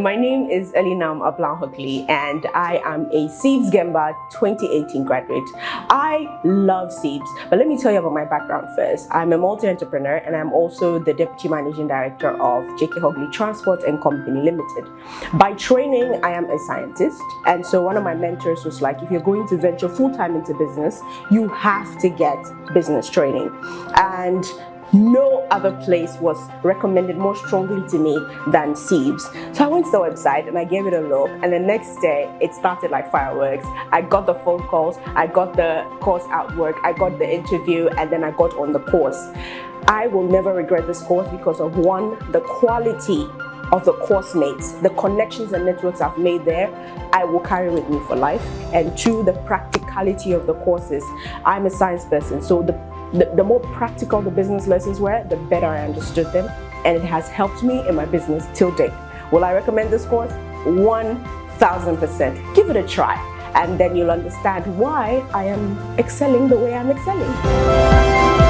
my name is Elinam Abla Horgli and I am a CEIBS GEMBA 2018 graduate. I love CEIBS, but let me tell you about my background first. I'm a multi-entrepreneur and I'm also the Deputy Managing Director of J.K. Horgli Transport and Company Limited. By training, I am a scientist, and so one of my mentors was like, if you're going to venture full-time into business, you have to get business training. And no other place was recommended more strongly to me than CEIBS. So I went to the website and I gave it a look, and the next day it started like fireworks. I got the phone calls, I got the course artwork, I got the interview, and then I got on the course. I will never regret this course because of one, the quality of the course mates, the connections and networks I've made there, I will carry with me for life. And two, the practicality of the courses. I'm a science person, so the more practical the business lessons were, the better I understood them, and it has helped me in my business till date. Will I recommend this course? 1000%. Give it a try, and then you'll understand why I am excelling the way I'm excelling.